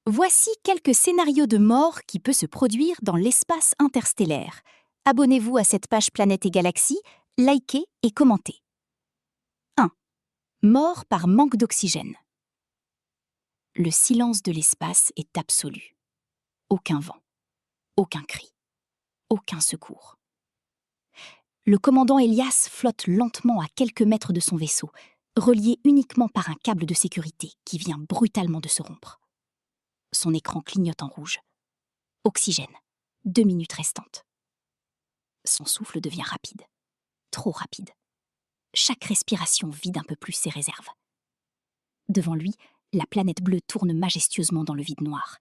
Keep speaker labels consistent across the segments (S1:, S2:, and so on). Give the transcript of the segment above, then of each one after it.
S1: Voici quelques scénarios de mort qui peuvent se produire dans l'espace interstellaire. Abonnez-vous à cette page Planète et Galaxies, likez et commentez. 1. Mort par manque d'oxygène. Le silence de l'espace est absolu. Aucun vent, aucun cri, aucun secours. Le commandant Elias flotte lentement à quelques mètres de son vaisseau, relié uniquement par un câble de sécurité qui vient brutalement de se rompre. Son écran clignote en rouge. Oxygène, 2 minutes restantes. Son souffle devient rapide, trop rapide. Chaque respiration vide un peu plus ses réserves. Devant lui, la planète bleue tourne majestueusement dans le vide noir.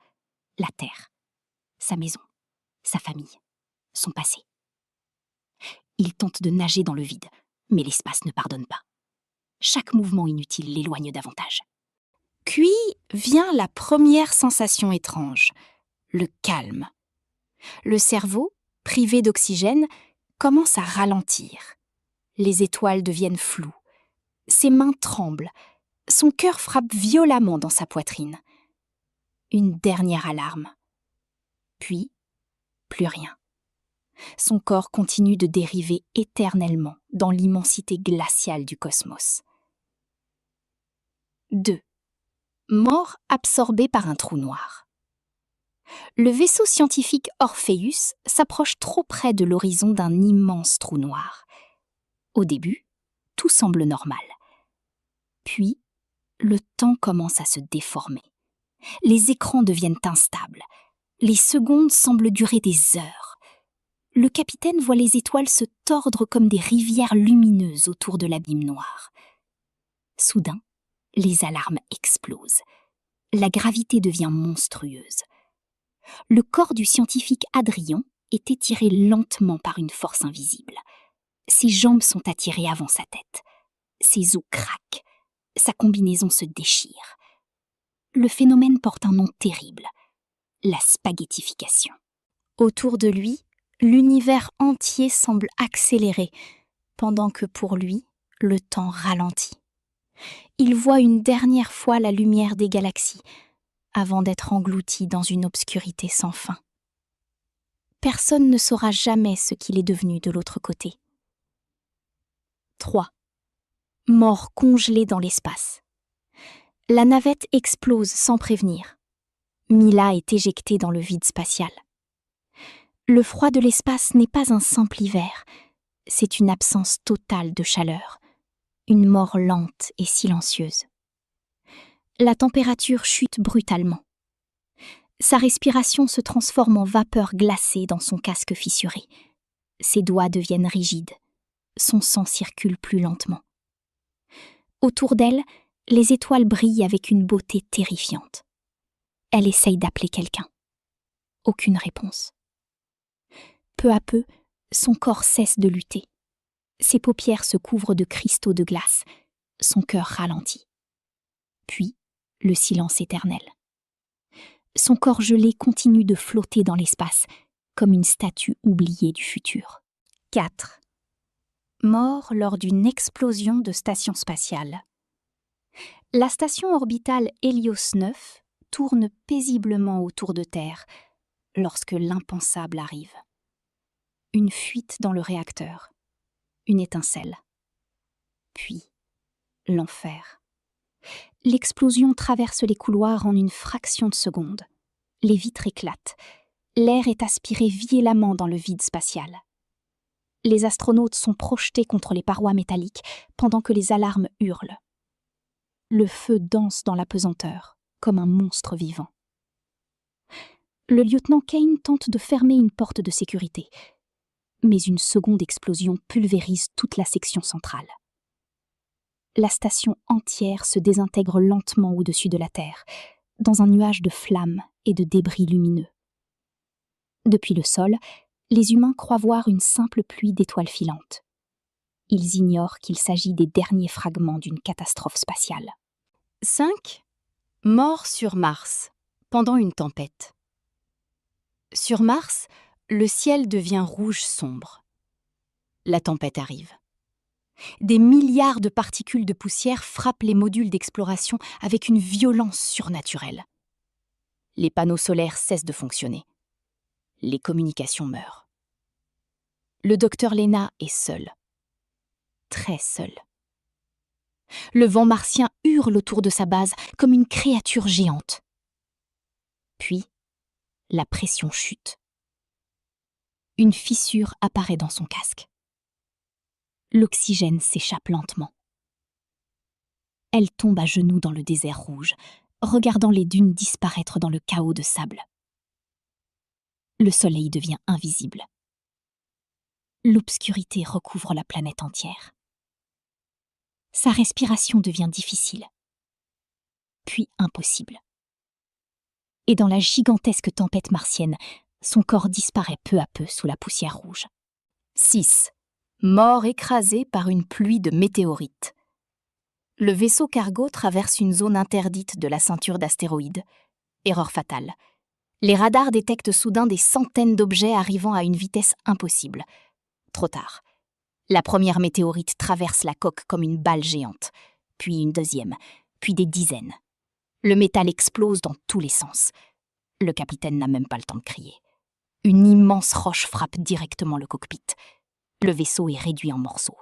S1: La Terre, sa maison, sa famille, son passé. Il tente de nager dans le vide, mais l'espace ne pardonne pas. Chaque mouvement inutile l'éloigne davantage. Puis vient la première sensation étrange, le calme. Le cerveau, privé d'oxygène, commence à ralentir. Les étoiles deviennent floues. Ses mains tremblent. Son cœur frappe violemment dans sa poitrine. Une dernière alarme. Puis, plus rien. Son corps continue de dériver éternellement dans l'immensité glaciale du cosmos. 2. Mort absorbé par un trou noir. Le vaisseau scientifique Orpheus s'approche trop près de l'horizon d'un immense trou noir. Au début, tout semble normal. Puis, le temps commence à se déformer. Les écrans deviennent instables. Les secondes semblent durer des heures. Le capitaine voit les étoiles se tordre comme des rivières lumineuses autour de l'abîme noir. Soudain, les alarmes explosent. La gravité devient monstrueuse. Le corps du scientifique Adrian est étiré lentement par une force invisible. Ses jambes sont attirées avant sa tête. Ses os craquent. Sa combinaison se déchire. Le phénomène porte un nom terrible, la spaghettification. Autour de lui, l'univers entier semble accélérer, pendant que pour lui, le temps ralentit. Il voit une dernière fois la lumière des galaxies, avant d'être englouti dans une obscurité sans fin. Personne ne saura jamais ce qu'il est devenu de l'autre côté. 3. Mort congelé dans l'espace. La navette explose sans prévenir. Mila est éjectée dans le vide spatial. Le froid de l'espace n'est pas un simple hiver, c'est une absence totale de chaleur, une mort lente et silencieuse. La température chute brutalement. Sa respiration se transforme en vapeur glacée dans son casque fissuré. Ses doigts deviennent rigides. Son sang circule plus lentement. Autour d'elle, les étoiles brillent avec une beauté terrifiante. Elle essaye d'appeler quelqu'un. Aucune réponse. Peu à peu, son corps cesse de lutter. Ses paupières se couvrent de cristaux de glace. Son cœur ralentit. Puis, le silence éternel. Son corps gelé continue de flotter dans l'espace, comme une statue oubliée du futur. 4. Mort lors d'une explosion de station spatiale. La station orbitale Hélios 9 tourne paisiblement autour de Terre lorsque l'impensable arrive. Une fuite dans le réacteur, une étincelle. Puis, l'enfer. L'explosion traverse les couloirs en une fraction de seconde. Les vitres éclatent. L'air est aspiré violemment dans le vide spatial. Les astronautes sont projetés contre les parois métalliques pendant que les alarmes hurlent. Le feu danse dans la pesanteur, comme un monstre vivant. Le lieutenant Kane tente de fermer une porte de sécurité, mais une seconde explosion pulvérise toute la section centrale. La station entière se désintègre lentement au-dessus de la Terre, dans un nuage de flammes et de débris lumineux. Depuis le sol, les humains croient voir une simple pluie d'étoiles filantes. Ils ignorent qu'il s'agit des derniers fragments d'une catastrophe spatiale. 5. Mort sur Mars, pendant une tempête. Sur Mars, le ciel devient rouge sombre. La tempête arrive. Des milliards de particules de poussière frappent les modules d'exploration avec une violence surnaturelle. Les panneaux solaires cessent de fonctionner. Les communications meurent. Le docteur Lena est seul. Très seul. Le vent martien hurle autour de sa base comme une créature géante. Puis, la pression chute. Une fissure apparaît dans son casque. L'oxygène s'échappe lentement. Elle tombe à genoux dans le désert rouge, regardant les dunes disparaître dans le chaos de sable. Le soleil devient invisible. L'obscurité recouvre la planète entière. Sa respiration devient difficile, puis impossible. Et dans la gigantesque tempête martienne, son corps disparaît peu à peu sous la poussière rouge. 6. Mort écrasé par une pluie de météorites. Le vaisseau cargo traverse une zone interdite de la ceinture d'astéroïdes. Erreur fatale. Les radars détectent soudain des centaines d'objets arrivant à une vitesse impossible. Trop tard. La première météorite traverse la coque comme une balle géante, puis une deuxième, puis des dizaines. Le métal explose dans tous les sens. Le capitaine n'a même pas le temps de crier. Une immense roche frappe directement le cockpit. Le vaisseau est réduit en morceaux.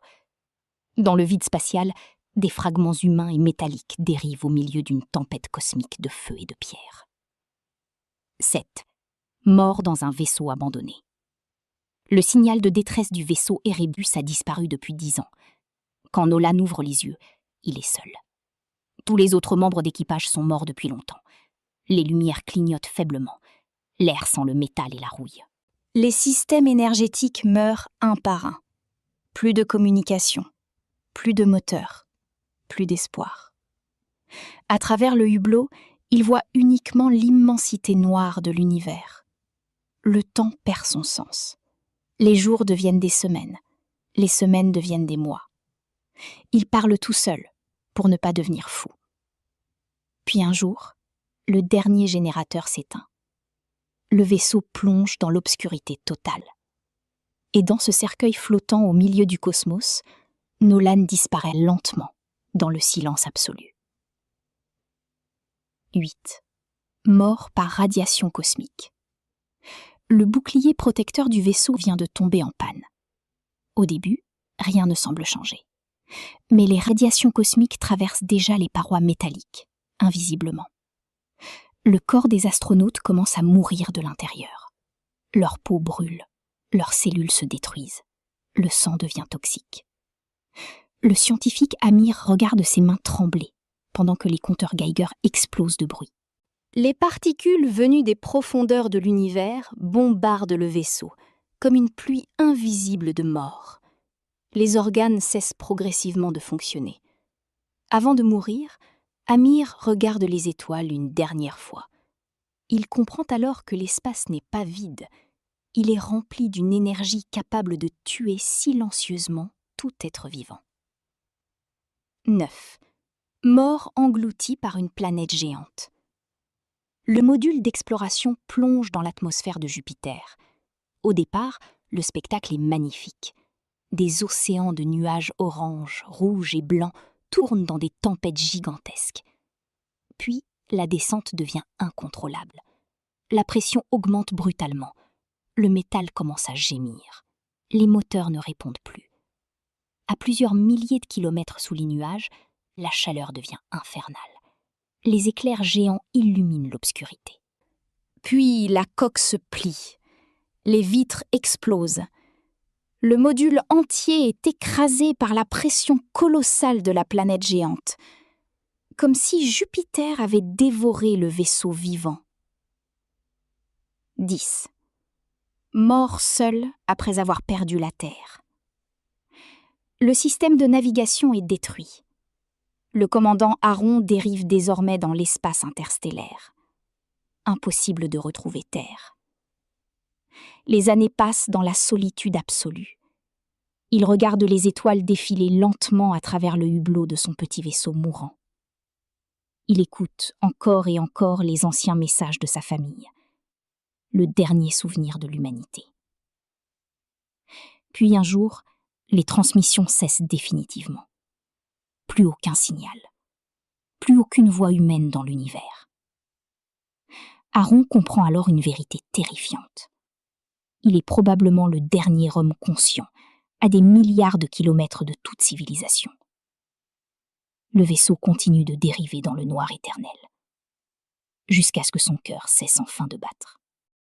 S1: Dans le vide spatial, des fragments humains et métalliques dérivent au milieu d'une tempête cosmique de feu et de pierre. 7. Mort dans un vaisseau abandonné. Le signal de détresse du vaisseau Erebus a disparu depuis 10 ans. Quand Nolan ouvre les yeux, il est seul. Tous les autres membres d'équipage sont morts depuis longtemps. Les lumières clignotent faiblement. L'air sent le métal et la rouille. Les systèmes énergétiques meurent un par un. Plus de communication, plus de moteur, plus d'espoir. À travers le hublot, il voit uniquement l'immensité noire de l'univers. Le temps perd son sens. Les jours deviennent des semaines. Les semaines deviennent des mois. Il parle tout seul, pour ne pas devenir fou. Puis un jour, le dernier générateur s'éteint. Le vaisseau plonge dans l'obscurité totale. Et dans ce cercueil flottant au milieu du cosmos, Nolan disparaît lentement dans le silence absolu. 8. Mort par radiation cosmique. Le bouclier protecteur du vaisseau vient de tomber en panne. Au début, rien ne semble changer. Mais les radiations cosmiques traversent déjà les parois métalliques, invisiblement. Le corps des astronautes commence à mourir de l'intérieur. Leur peau brûle, leurs cellules se détruisent. Le sang devient toxique. Le scientifique Amir regarde ses mains trembler, pendant que les compteurs Geiger explosent de bruit. Les particules venues des profondeurs de l'univers bombardent le vaisseau, comme une pluie invisible de mort. Les organes cessent progressivement de fonctionner. Avant de mourir, Amir regarde les étoiles une dernière fois. Il comprend alors que l'espace n'est pas vide. Il est rempli d'une énergie capable de tuer silencieusement tout être vivant. 9. Mort englouti par une planète géante. Le module d'exploration plonge dans l'atmosphère de Jupiter. Au départ, le spectacle est magnifique. Des océans de nuages orange, rouges et blancs tournent dans des tempêtes gigantesques. Puis, la descente devient incontrôlable. La pression augmente brutalement. Le métal commence à gémir. Les moteurs ne répondent plus. À plusieurs milliers de kilomètres sous les nuages, la chaleur devient infernale. Les éclairs géants illuminent l'obscurité. Puis la coque se plie. Les vitres explosent. Le module entier est écrasé par la pression colossale de la planète géante, comme si Jupiter avait dévoré le vaisseau vivant. 10. Mort seul après avoir perdu la Terre. Le système de navigation est détruit. Le commandant Aaron dérive désormais dans l'espace interstellaire. Impossible de retrouver Terre. Les années passent dans la solitude absolue. Il regarde les étoiles défiler lentement à travers le hublot de son petit vaisseau mourant. Il écoute encore et encore les anciens messages de sa famille. Le dernier souvenir de l'humanité. Puis un jour, les transmissions cessent définitivement. Plus aucun signal. Plus aucune voix humaine dans l'univers. Aaron comprend alors une vérité terrifiante. Il est probablement le dernier homme conscient, à des milliards de kilomètres de toute civilisation. Le vaisseau continue de dériver dans le noir éternel, jusqu'à ce que son cœur cesse enfin de battre.